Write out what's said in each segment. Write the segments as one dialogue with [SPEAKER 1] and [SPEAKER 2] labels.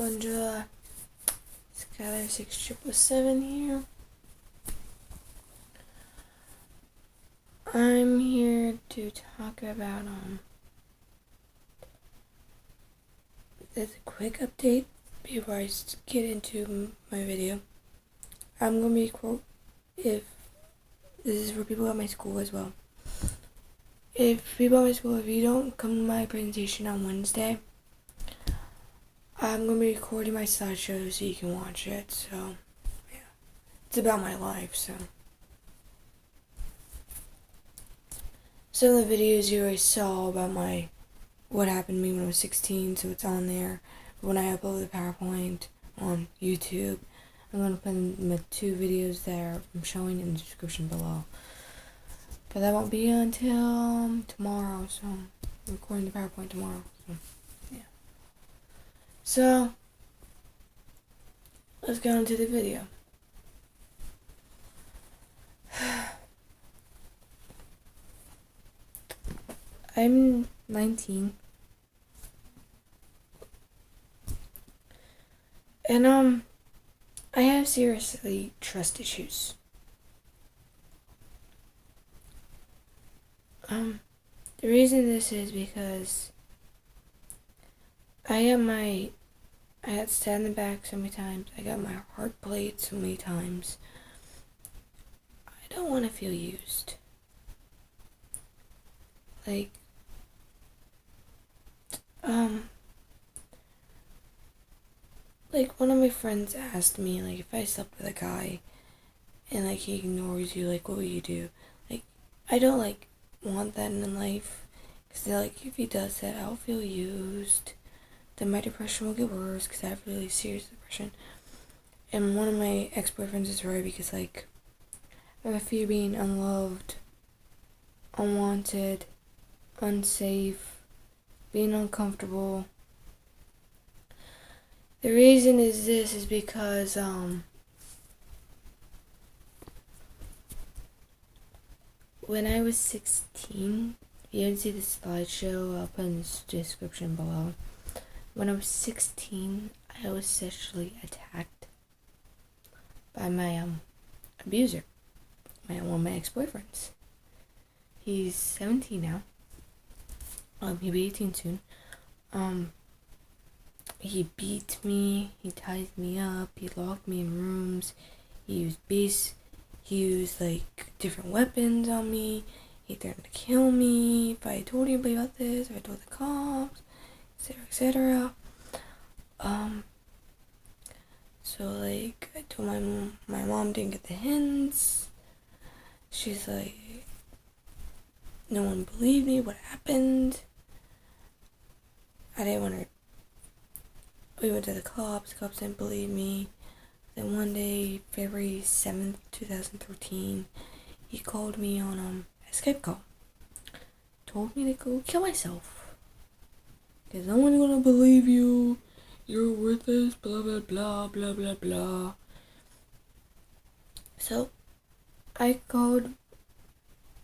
[SPEAKER 1] Bonjour, Skylar 6777 here. I'm here to talk about there's a quick update before I get into my video. I'm gonna be if this is for people at my school as well. If people at my school, if you don't come to my presentation on Wednesday, I'm gonna be recording my slideshow so you can watch it. So yeah, it's about my life. So some of the videos you already saw about what happened to me when I was 16, so it's on there. But when I upload the PowerPoint on YouTube, I'm going to put my 2 videos there I'm showing in the description below. But that won't be until tomorrow, so I'm recording the PowerPoint tomorrow. So, yeah. So, let's go into the video. I'm 19. And I have seriously trust issues. The reason this is because I had to stand in the back so many times. I got my heart played so many times. I don't want to feel used. Like, one of my friends asked me, like, if I slept with a guy and, like, he ignores you, like, what would you do? Like, I don't, like, want that in life. Because, like, if he does that, I'll feel used. Then my depression will get worse because I have really serious depression. And one of my ex-boyfriends is right because, like, I have a fear of being unloved, unwanted, unsafe, being uncomfortable. The reason is because, when I was 16, if you didn't see the slideshow, I'll put in the description below. When I was 16, I was sexually attacked by my, abuser, one of my ex-boyfriends. He's 17 now. He'll be 18 soon. He beat me, he tied me up, he locked me in rooms, he used like different weapons on me, he threatened to kill me if I told anybody about this, if I told the cops, etc. So like, I told my mom didn't get the hints. She's like, no one believed me, what happened? I didn't want to. We went to the cops didn't believe me. Then one day, February 7th, 2013, he called me on a Skype call. Told me to go kill myself. Because no one's gonna believe you. You're worthless, blah blah blah, blah blah blah. So, I called,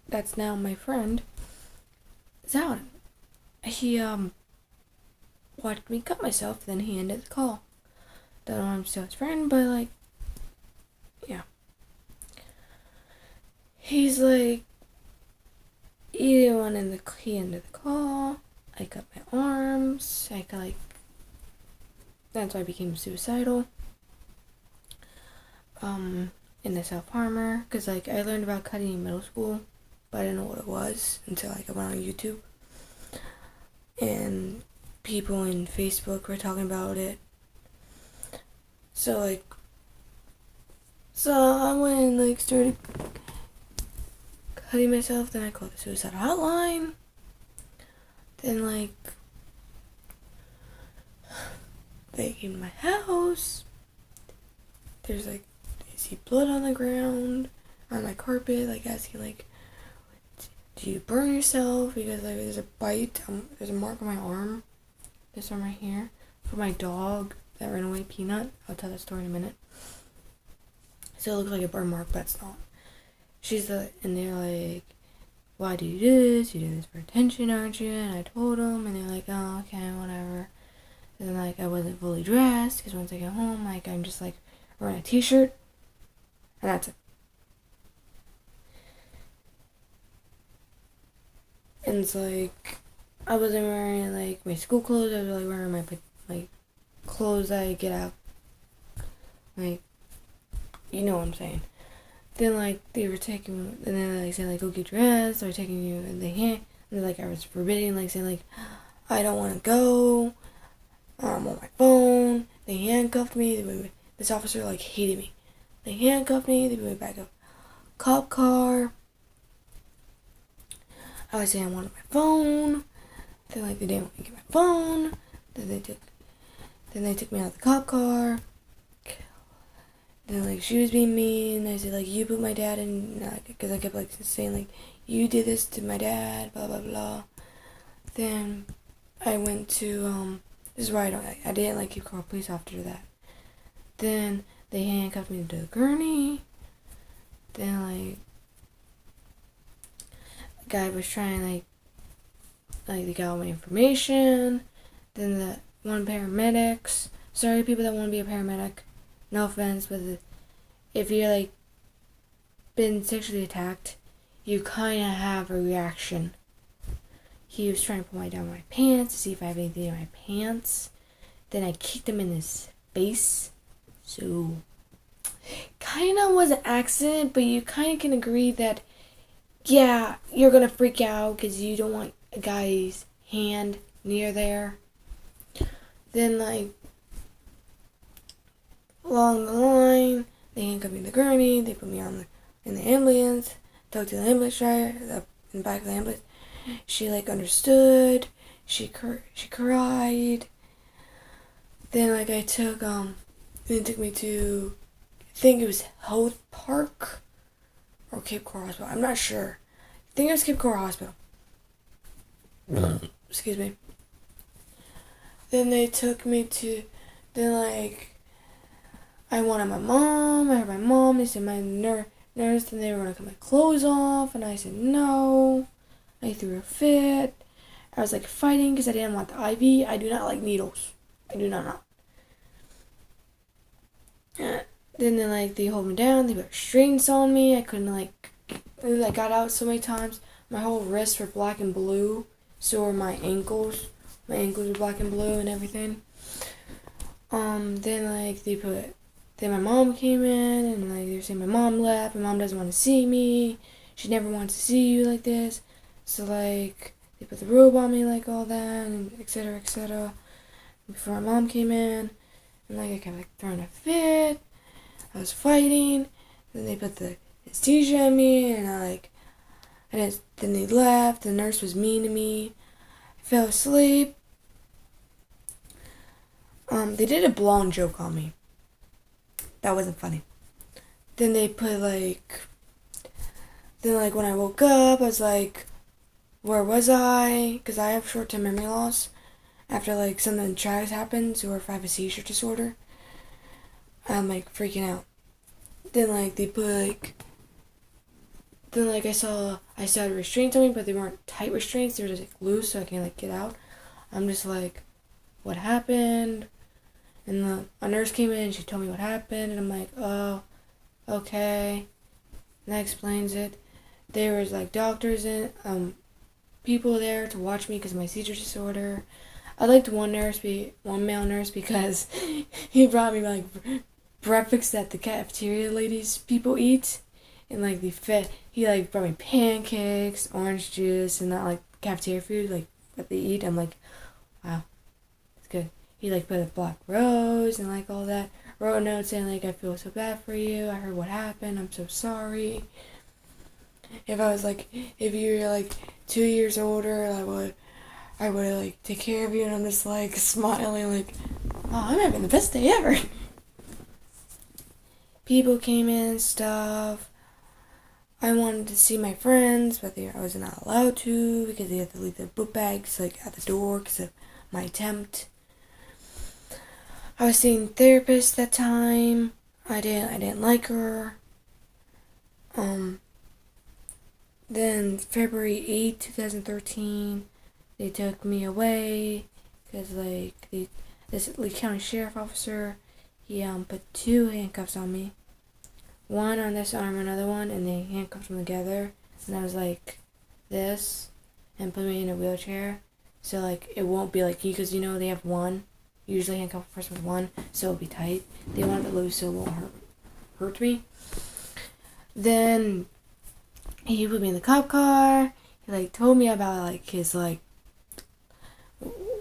[SPEAKER 1] that's now my friend, Zalin. He, watched me cut myself, then he ended the call. Don't know I'm still his friend, but like, yeah. He's like, he ended the call. I cut my arms. That's why I became suicidal. In the self-harmer, because like, I learned about cutting in middle school, but I didn't know what it was until like I went on YouTube. And people in Facebook were talking about it. So I went and like started cutting myself. Then I called the suicide hotline. Then like, they came to my house. There's like, I see blood on the ground, on my carpet, like asking like, do you burn yourself? Because like, there's a bite, there's a mark on my arm. This one right here, for my dog that ran away, Peanut. I'll tell that story in a minute. So it looks like a burn mark, but it's not. And they're like, why do you do this? You do this for attention, aren't you? And I told them, and they're like, oh, okay, whatever. And like I wasn't fully dressed because once I get home, like I'm just like wearing a t-shirt, and that's it. And it's like I wasn't wearing like my school clothes. I was like wearing my clothes that I get out. Like, you know what I'm saying. Then like they were taking, and then like saying like go get dressed, or taking you, and they hand, and like I was forbidding, like saying like I don't want to go. I'm on my phone. They handcuffed me. This officer like hated me. They handcuffed me. They put me back up cop car. I was saying I wanted my phone. Then like they didn't want me to get my phone. Then they took me out of the cop car. Then like she was being mean. I said like you put my dad in, because I kept like saying like you did this to my dad, blah blah blah. Then I went to this is why I didn't like keep calling police after that. Then they handcuffed me to the gurney. Then like the guy was trying like they got all my information. Then the one paramedics. Sorry people that want to be a paramedic. No offense, but if you're like been sexually attacked, you kind of have a reaction. He was trying to pull down my pants to see if I have anything in my pants. Then I kicked him in his face. So, kind of was an accident, but you kind of can agree that, yeah, you're going to freak out because you don't want a guy's hand near there. Then, like, along the line, they handcuffed me in the gurney. They put me in the ambulance. Talked to the ambulance driver in the back of the ambulance. She like understood. She cried. Then like I took then it took me to, I think it was Health Park or Cape Coral Hospital. I'm not sure. I think it was Cape Coral Hospital. Excuse me. Then they took me to, then like I wanted my mom. I heard my mom. They said my nurse. Then they were gonna cut my clothes off, and I said no. I threw a fit. I was like fighting because I didn't want the IV. I do not like needles. I do not. Then like they hold me down. They put restraints on me. I couldn't like. I got out so many times. My whole wrists were black and blue. So were my ankles. My ankles were black and blue and everything. Then like they put. Then my mom came in and like they were saying my mom left. My mom doesn't want to see me. She never wants to see you like this. So like they put the robe on me like all that and etc. etc. Before my mom came in, and like I kept like throwing a fit. I was fighting. Then they put the anesthesia on me, and then they left. The nurse was mean to me. I fell asleep. They did a blonde joke on me. That wasn't funny. Then they put then like when I woke up, I was like, where was I? Because I have short-term memory loss after like something traumatic happens, or if I have a seizure disorder. I'm like freaking out. Then like they put then like I still had restraints on me, but they weren't tight restraints. They were just like loose, so I can like get out. I'm just like, what happened? And a nurse came in and she told me what happened, and I'm like, oh, okay. And that explains it. There was like doctors and people there to watch me because of my seizure disorder. I liked one male nurse, because he brought me like breakfast that the cafeteria ladies people eat, and like he like brought me pancakes, orange juice, and not like cafeteria food like what they eat. I'm like, wow, it's good. He like put a black rose and like all that. Wrote a note saying like I feel so bad for you. I heard what happened. I'm so sorry. If you were like 2 years older, I would like take care of you. And I'm just like smiling like, oh, I'm having the best day ever. People came in and stuff. I wanted to see my friends, but I was not allowed to because they had to leave their book bags like at the door because of my attempt. I was seeing a therapist that time. I didn't like her. Then February 8, 2013, they took me away because like this Lee County Sheriff officer, he put 2 handcuffs on me. One on this arm, another one, and they handcuffed them together. And I was like this, and put me in a wheelchair. So like it won't be like you, because you know they have one. Usually handcuff a person with one, so it'll be tight. They want it loose so it won't hurt me. Then he put me in the cop car. He like told me about like his like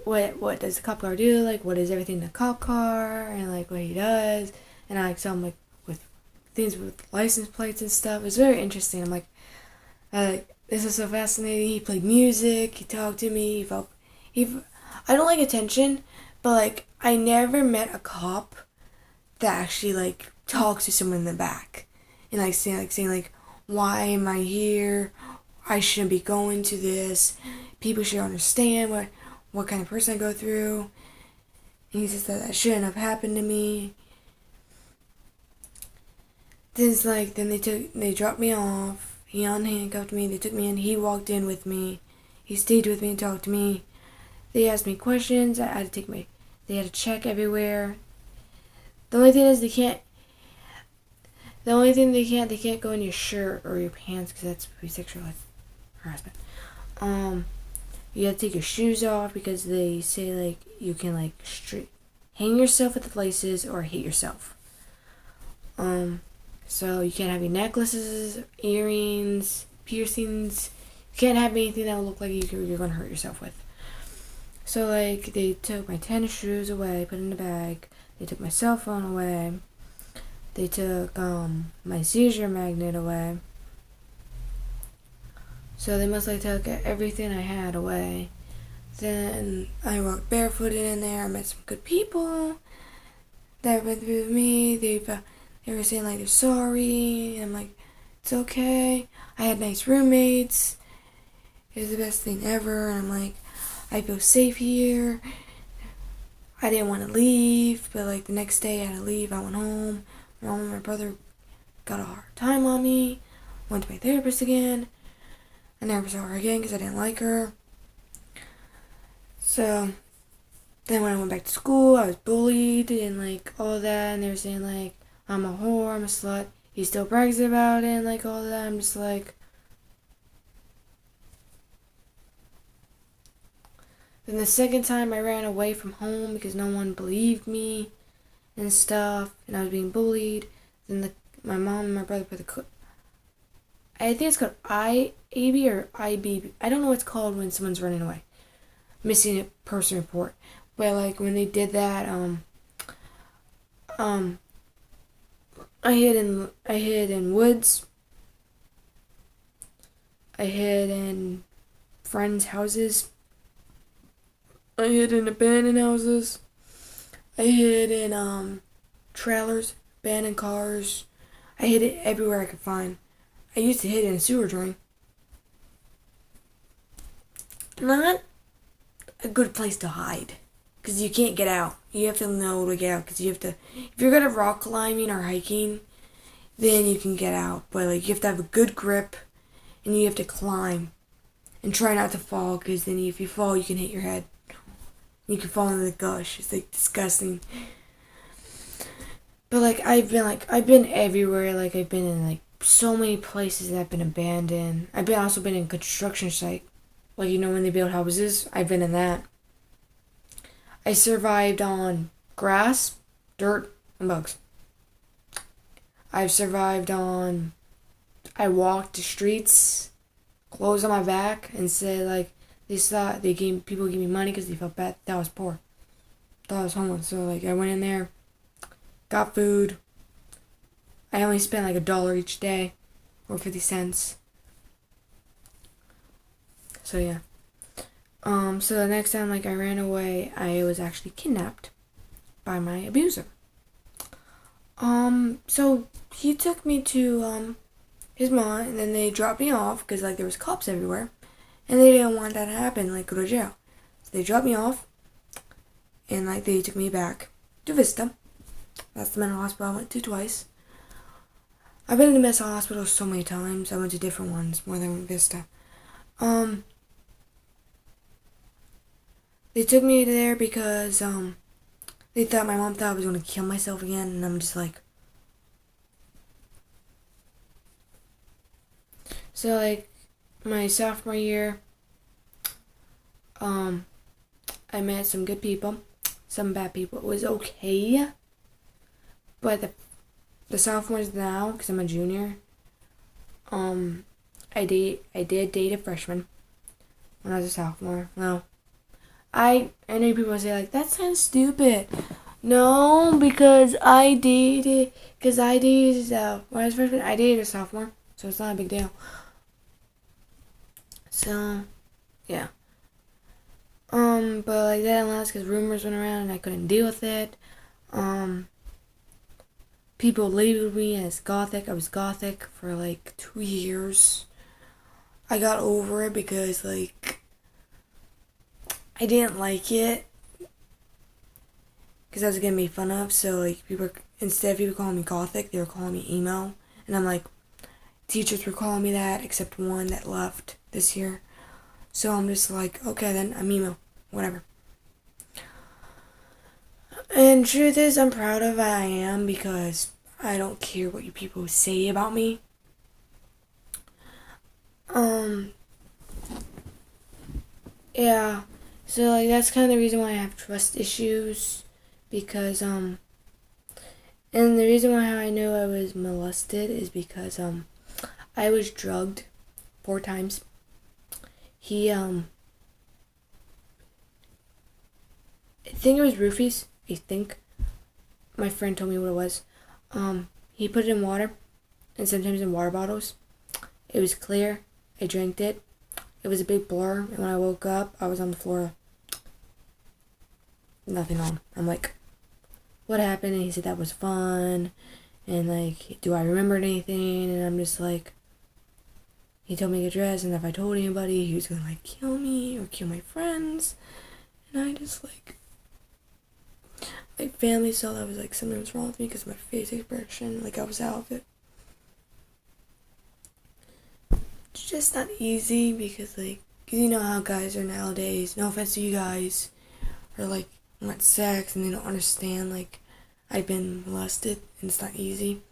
[SPEAKER 1] what does the cop car do, like what is everything in the cop car, and like what he does. And I like saw him like with things with license plates and stuff. It was very interesting. I'm like, this is so fascinating. He played music. He talked to me. I don't like attention, but like I never met a cop that actually like talks to someone in the back and like saying why am I here? I shouldn't be going to this. People should understand what kind of person I go through. And he says that shouldn't have happened to me. Then they dropped me off. He unhandcuffed me. They took me in. He walked in with me. He stayed with me and talked to me. They asked me questions. They had to check everywhere. The only thing is they can't go in your shirt or your pants because that's sexual harassment. You have to take your shoes off because they say like you can like hang yourself with the laces or hit yourself. So you can't have your necklaces, earrings, piercings. You can't have anything that will look like you're gonna hurt yourself with. So like they took my tennis shoes away, put it in the bag. They took my cell phone away. They took my seizure magnet away. So they must have took everything I had away. Then I walked barefooted in there. I met some good people that went through with me. They were saying like they're sorry. And I'm like, it's okay. I had nice roommates. It was the best thing ever. And I'm like, I feel safe here. I didn't want to leave, but like the next day I had to leave. I went home. My mom and my brother got a hard time on me. Went to my therapist again. I never saw her again because I didn't like her. So then when I went back to school, I was bullied and like all that, and they were saying like I'm a whore, I'm a slut. He still brags about it and like all that. I'm just like. Then the second time I ran away from home because no one believed me and stuff, and I was being bullied. Then my mom and my brother put I think it's called IAB or IB. I don't know what it's called when someone's running away. Missing person report. But like when they did that, I hid in woods. I hid in friends' houses. I hid in abandoned houses. I hid in trailers, abandoned cars. I hid it everywhere I could find. I used to hid in a sewer drain. Not a good place to hide, because you can't get out. You have to know to get out, because you have to. If you're good at rock climbing or hiking, then you can get out. But like you have to have a good grip, and you have to climb, and try not to fall, because then if you fall, you can hit your head. You can fall into the gush. It's like disgusting. But like I've been everywhere. Like I've been in like so many places that have been abandoned. I've also been in construction site. Like you know when they build houses, I've been in that. I survived on grass, dirt, and bugs. I've survived on. I walked the streets, clothes on my back, and said like. People gave me money because they felt bad that I was poor. Thought I was homeless. So like I went in there, got food. I only spent like $1 each day, or 50 cents. So yeah. So the next time like I ran away, I was actually kidnapped by my abuser. So he took me to his mom, and then they dropped me off because like there was cops everywhere. And they didn't want that to happen, like go to jail. So they dropped me off, and like they took me back to Vista. That's the mental hospital I went to twice. I've been in the mental hospital so many times. I went to different ones more than Vista. They took me there because My mom thought I was going to kill myself again, and I'm just like... So, like, my sophomore year, I met some good people, some bad people. It was okay, but the sophomores now, because I'm a junior, I did date a freshman when I was a sophomore. No, I know people say like that sounds stupid. No, because I dated when I was a freshman. I dated a sophomore, so it's not a big deal. So, yeah. But like that didn't last because rumors went around and I couldn't deal with it. People labeled me as gothic. I was gothic for like 2 years. I got over it because like I didn't like it because I was getting made fun of. So like instead of people calling me gothic, they were calling me emo, and I'm like, teachers were calling me that except one that left this year. So I'm just like, okay then, I'm emo, whatever. And truth is, I'm proud of what I am because I don't care what you people say about me. Yeah. So like that's kind of the reason why I have trust issues because and the reason why I know I was molested is because I was drugged 4 times. He I think it was roofies. I think my friend told me what it was. He put it in water, and sometimes in water bottles. It was clear. I drank it. It was a big blur, and when I woke up, I was on the floor. Nothing on. I'm like, what happened? And he said that was fun, and like, do I remember anything? And I'm just like, he told me to get dressed, and if I told anybody, he was gonna like kill me or kill my friends, and I just like, my family saw that was like something was wrong with me because of my face expression, like I was out of it. It's just not easy because like, cause you know how guys are nowadays. No offense to you guys, or like want sex and they don't understand like I've been molested and it's not easy.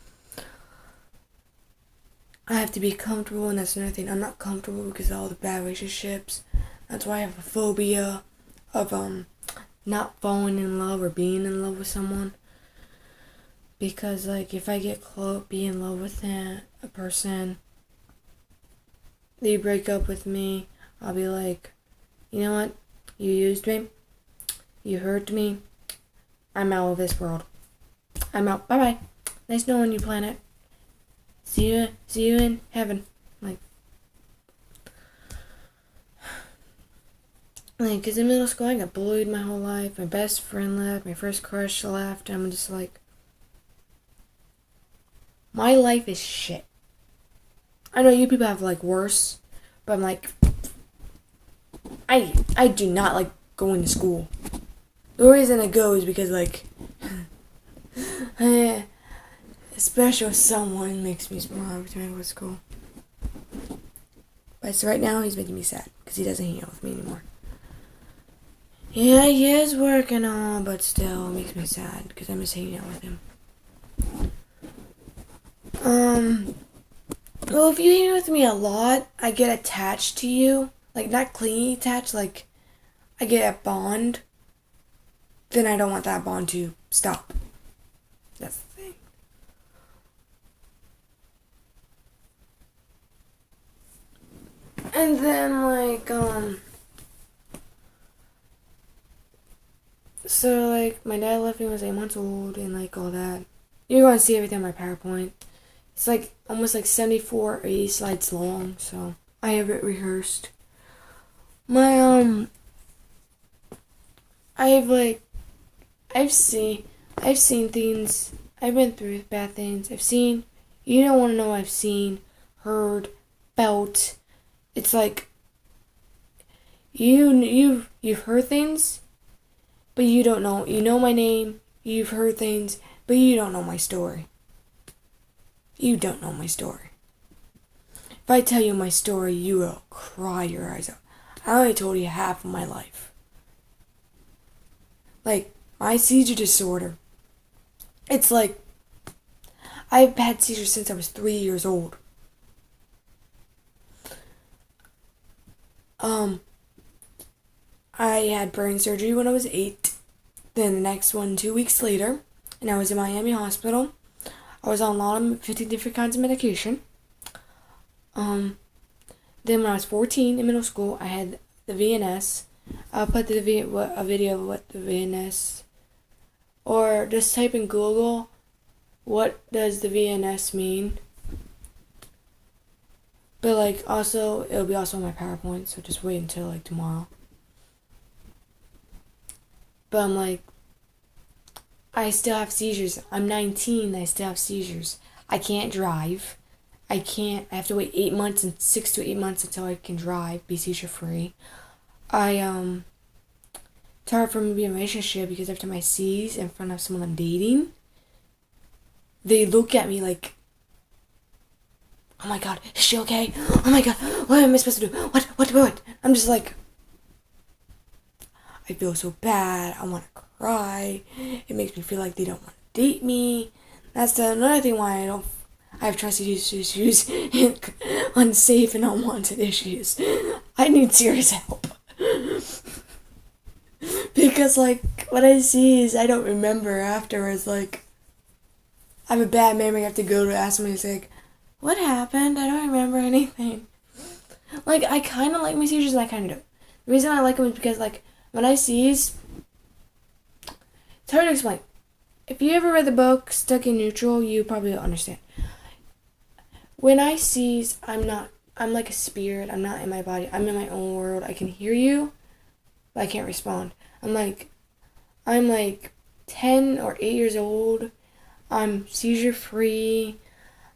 [SPEAKER 1] I have to be comfortable, and that's another thing. I'm not comfortable because of all the bad relationships. That's why I have a phobia of not falling in love or being in love with someone. Because like if I get be in love with a person, they break up with me, I'll be like, you know what? You used me. You hurt me. I'm out of this world. I'm out. Bye bye. Nice knowing you, planet. See you in heaven. Like, cause in middle school I got bullied my whole life. My best friend left. My first crush left. I'm just like, my life is shit. I know you people have like worse, but I'm like, I do not like going to school. The reason I go is because like, a special someone makes me smile every time I go to school. But so right now he's making me sad because he doesn't hang out with me anymore. Yeah, he is working on, but still it makes me sad because I miss hanging out with him. Well, if you hang with me a lot, I get attached to you. Like, not clingy attached, like, I get a bond. Then I don't want that bond to stop. That's the thing. And then, like, so, like, my dad left me when I was 8 months old and, like, all that. You're going to see everything on my PowerPoint. It's, like, almost, like, 74 or 80 slides long, so I have it rehearsed. I've seen things. I've been through bad things. You don't want to know what I've seen, heard, felt. It's like, you've heard things, but you don't know. You know my name, you've heard things, but you don't know my story. You don't know my story. If I tell you my story, you will cry your eyes out. I only told you half of my life. Like, my seizure disorder. It's like, I've had seizures since I was 3 years old. I had brain surgery when I was 8. Then the next one 2 weeks later, and I was in Miami Hospital. I was on a lot of 50 different kinds of medication. Then when I was 14 in middle school, I had the VNS. I'll put a video of what the VNS, or just type in Google, what does the VNS mean? But like also, it'll be also on my PowerPoint, so just wait until like tomorrow. But I'm like, I still have seizures. I'm 19, I still have seizures. I can't drive. I have to wait 8 months and 6 to 8 months until I can drive, be seizure free. It's hard for me to be in a relationship because every time I seize in front of someone I'm dating, they look at me like, oh my god, is she okay? Oh my god, what am I supposed to do? What? I'm just like, I feel so bad. I want to cry. It makes me feel like they don't want to date me. That's another thing why I have trust issues, unsafe and unwanted issues. I need serious help. Because, like, what I see is I don't remember afterwards. Like, I have a bad memory. I have to go to ask somebody, like, what happened? I don't remember anything. Like, I kind of like my seizures and I kind of don't. The reason I like them is because, like, when I seize, it's hard to explain. If you ever read the book Stuck in Neutral, you probably will understand. When I seize, I'm like a spirit. I'm not in my body. I'm in my own world. I can hear you, but I can't respond. I'm like 10 or 8 years old. I'm seizure free.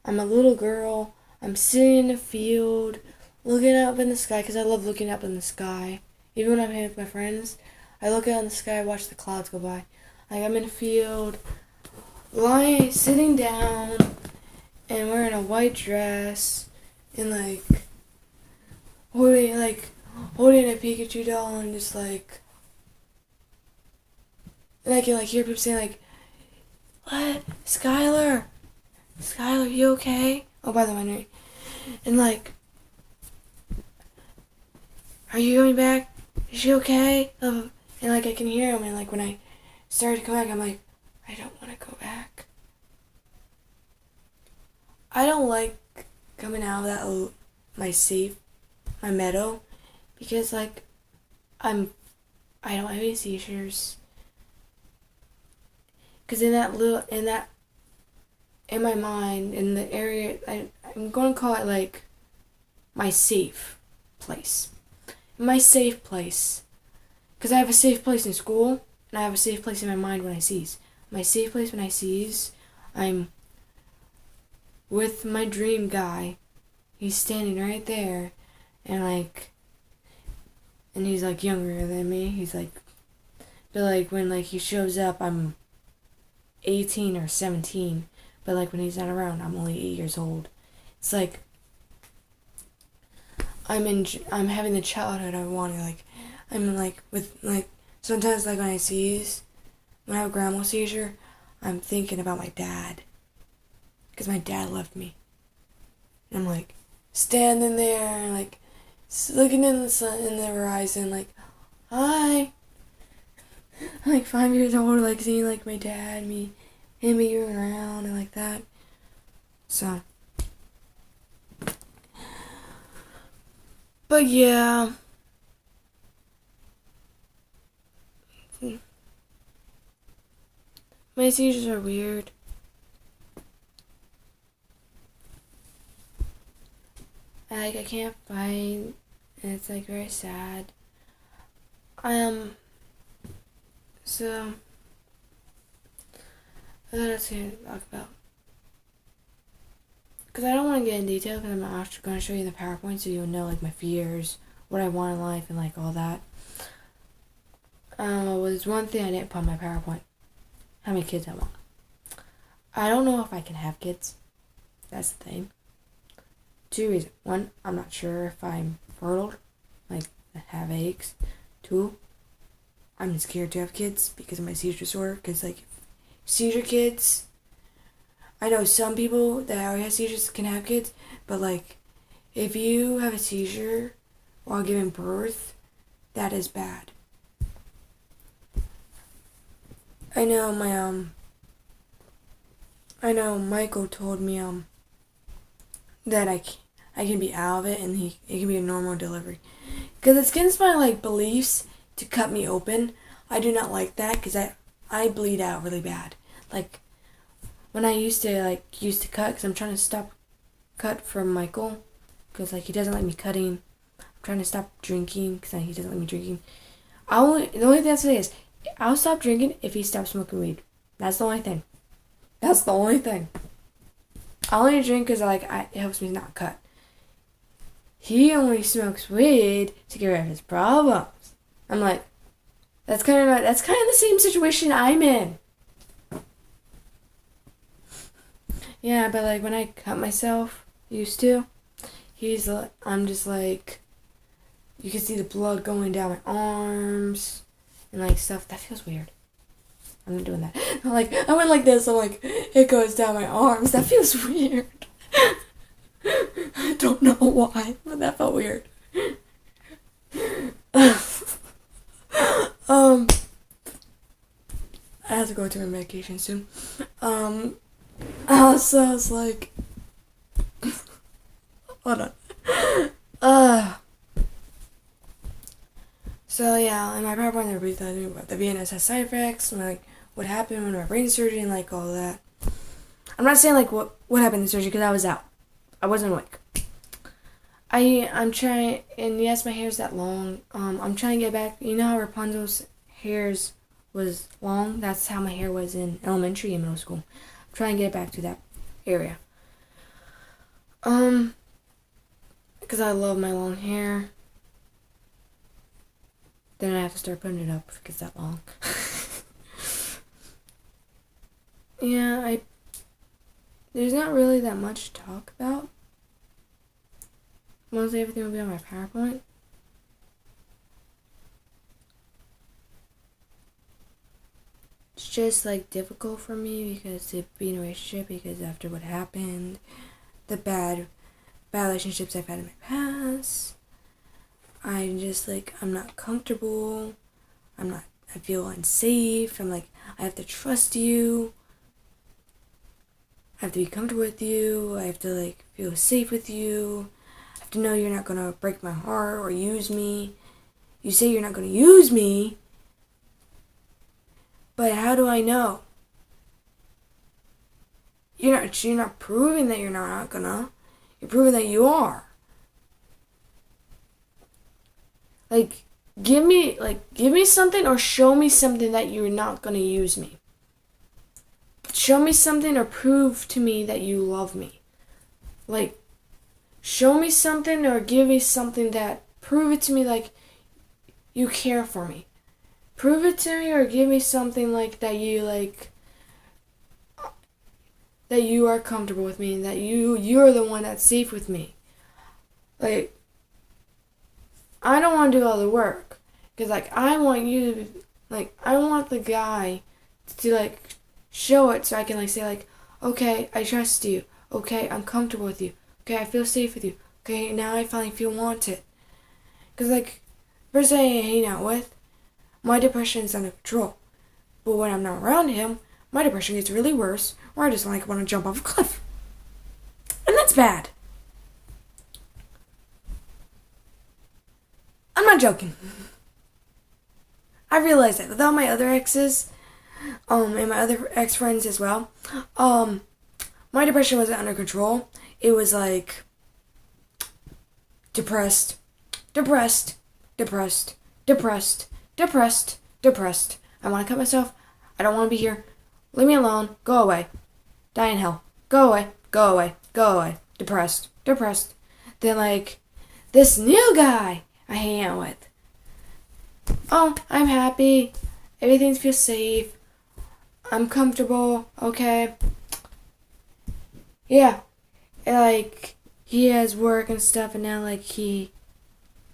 [SPEAKER 1] I'm a little girl. I'm sitting in a field, looking up in the sky, because I love looking up in the sky. Even when I'm here with my friends, I look out in the sky, watch the clouds go by. Like, I'm in a field, sitting down, and wearing a white dress, and holding a Pikachu doll, and just like, and I can hear people saying like, "What, Skylar, you okay?" Oh, by the way, and like, "Are you going back? Is she okay?" And like I can hear him, and like when I started to come back, I'm like, I don't want to go back. I don't like coming out of that my meadow, because like I don't have any seizures. Because in my mind, in the area, I'm going to call it like my safe place. My safe place. Because I have a safe place in school, and I have a safe place in my mind when I seize. My safe place when I seize, I'm with my dream guy. He's standing right there, and he's like younger than me. He's like, but like when like he shows up, I'm 18 or 17. But like when he's not around, I'm only 8 years old. It's like I'm having the childhood I wanted. Like I'm like with like sometimes like when I have a grandma seizure, I'm thinking about my dad, because my dad left me. And I'm like standing there, like looking in the sun, in the horizon, like, hi. I'm like 5 years old, like seeing like my dad, me going around and like that. So, but yeah. My seizures are weird. I can't fight, and it's like very sad. So what else can I talk about? Because I don't want to get in detail, because I'm actually going to show you the PowerPoint so you'll know like my fears, what I want in life, and like all that. There's one thing I didn't put on my PowerPoint. How many kids I want. I don't know if I can have kids. That's the thing. 2 reasons. 1, I'm not sure if I'm fertile, like have eggs. 2, I'm scared to have kids because of my seizure disorder. Because, like, seizure kids, I know some people that already have seizures can have kids, but, like, if you have a seizure while giving birth, that is bad. I know Michael told me, that I can be out of it and it can be a normal delivery. Because it's against my, like, beliefs to cut me open. I do not like that because I bleed out really bad. Like, when I used to cut, because I'm trying to stop cut from Michael, because, like, he doesn't like me cutting. I'm trying to stop drinking because he doesn't like me drinking. The only thing I have to say is, I'll stop drinking if he stops smoking weed. That's the only thing. That's the only thing. I only drink because, like, it helps me not cut. He only smokes weed to get rid of his problems. I'm like, that's kind of the same situation I'm in. Yeah, but, like, when I cut myself, used to, I'm just like, you can see the blood going down my arms and, like, stuff. That feels weird. I'm not doing that. I went like this. I'm like, it goes down my arms. That feels weird. I don't know why, but that felt weird. I have to go to my medication soon. So I was like, hold on. So yeah, and my partner never really told me about the VNS has side effects and, like, what happened when my brain surgery and, like, all that. I'm not saying, like, what happened in the surgery because I was out. I wasn't awake. I'm trying, and yes, my hair's that long. I'm trying to get back. You know how Rapunzel's hairs was long? That's how my hair was in elementary and middle school. I'm trying to get back to that area. Because I love my long hair. Then I have to start putting it up if it gets that long. Yeah, there's not really that much to talk about. Mostly everything will be on my PowerPoint. It's just, like, difficult for me because to be in a relationship, because after what happened, the bad relationships I've had in my past, I'm just, like, I'm not comfortable. I feel unsafe. I'm like, I have to trust you. I have to be comfortable with you. I have to, like, feel safe with you. I have to know you're not going to break my heart or use me. You say you're not going to use me, but how do I know? You're not proving that you're not gonna. You're proving that you are. Like, give me something or show me something that you're not gonna use me. Show me something or prove to me that you love me. Like, show me something or give me something that prove it to me, like, you care for me. Prove it to me or give me something, like, that you, like, that you are comfortable with me and that you're the one that's safe with me. Like, I don't want to do all the work. Because, like, I want you to, like, I want the guy to, like, show it so I can, like, say, like, okay, I trust you. Okay, I'm comfortable with you. Okay, I feel safe with you. Okay, now I finally feel wanted. Because, like, person I hang out with, my depression is under control. But when I'm not around him, my depression gets really worse, or I just, like, want to jump off a cliff. And that's bad. I'm not joking. I realized that with all my other exes, and my other ex-friends as well, my depression wasn't under control. It was, like, depressed. I want to cut myself. I don't want to be here. Leave me alone. Go away. Die in hell. Go away. Depressed. Then, like, this new guy I hang out with. Oh, I'm happy. Everything feels safe. I'm comfortable. Okay. Yeah. And, like, he has work and stuff, and now, like,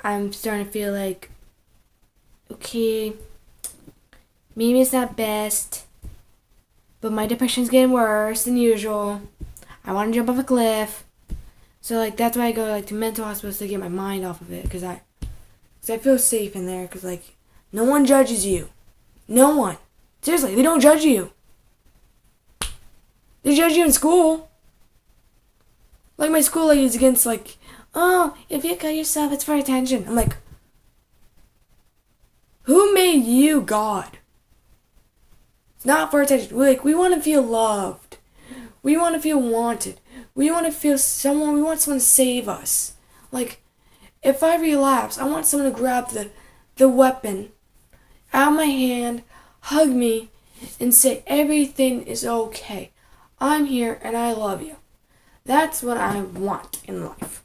[SPEAKER 1] I'm starting to feel like, okay, maybe it's not best, but my depression's getting worse than usual. I want to jump off a cliff. So, like, that's why I go, like, to mental hospitals to get my mind off of it. Because I feel safe in there. Because, like, no one judges you. No one. Seriously, they don't judge you. They judge you in school. Like, my school lady is against, like, oh, if you cut yourself, it's for attention. I'm like, who made you God? It's not for attention. We want to feel loved. We want to feel wanted. We want to feel we want someone to save us. Like, if I relapse, I want someone to grab the weapon out of my hand, hug me, and say everything is okay. I'm here and I love you. That's what I want in life.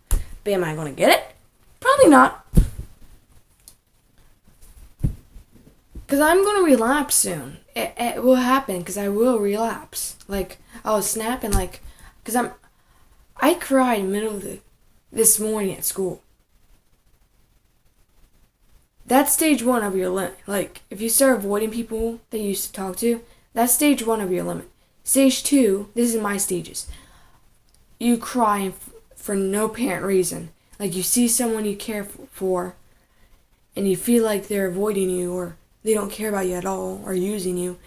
[SPEAKER 1] But am I going to get it? Probably not. Because I'm going to relapse soon. It will happen because I will relapse. Like, I was snapping, like, because I cried in the middle of this morning at school. That's stage 1 of your limit. Like, if you start avoiding people that you used to talk to, that's stage 1 of your limit. Stage 2, this is my stages. You cry for no apparent reason. Like, you see someone you care for, and you feel like they're avoiding you, or they don't care about you at all, or using you.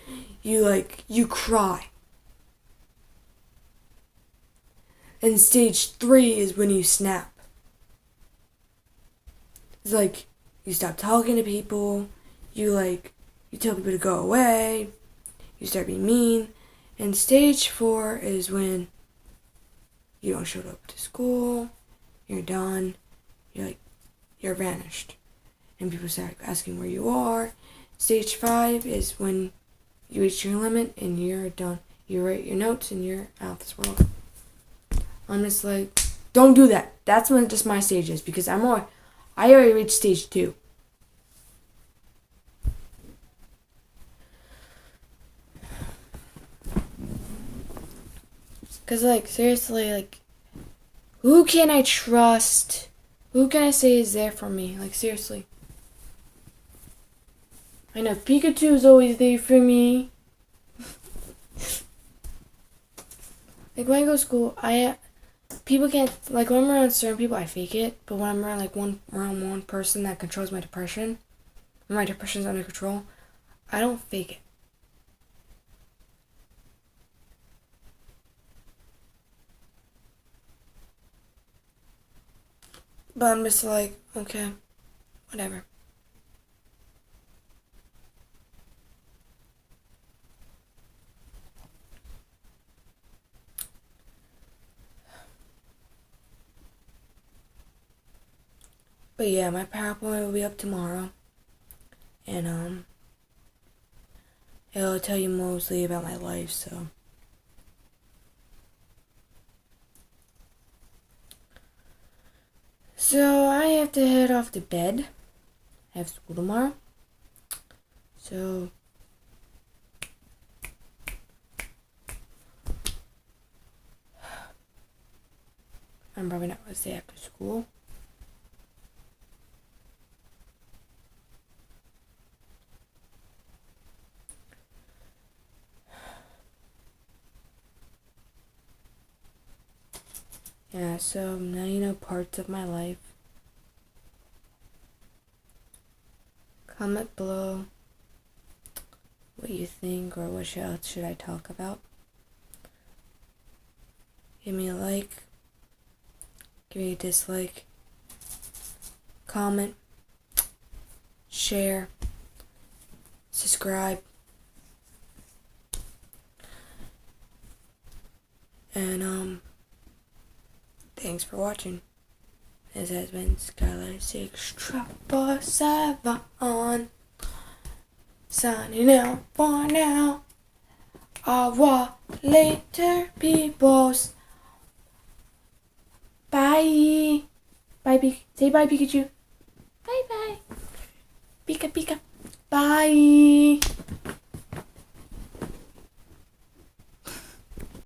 [SPEAKER 1] You cry. And stage 3 is when you snap. It's like, you stop talking to people, you tell people to go away, you start being mean, and stage 4 is when you don't show up to school, you're done, you're vanished, and people start asking where you are. Stage 5 is when you reach your limit and you're done. You write your notes and you're out of this world. I'm just like, don't do that. That's when just my stage is, because I already reached stage 2. Because, like, seriously, like, who can I trust? Who can I say is there for me? Like, seriously. I know Pikachu is always there for me. Like, when I go to school, people can't, like, when I'm around certain people, I fake it. But when I'm around, one person that controls my depression, when my depression's under control, I don't fake it. But I'm just like, okay, whatever. But yeah, my PowerPoint will be up tomorrow. And, it'll tell you mostly about my life, so. So, I have to head off to bed. I have school tomorrow. So, I'm probably not going to stay after school. Yeah, so now you know parts of my life. Comment below what you think or what else should I talk about. Give me a like. Give me a dislike. Comment. Share. Subscribe. And, thanks for watching. This has been Skylar 677 signing out for now. Au revoir later, peoples. Bye. Bye, say bye, Pikachu. Bye bye. Pika Pika. Bye.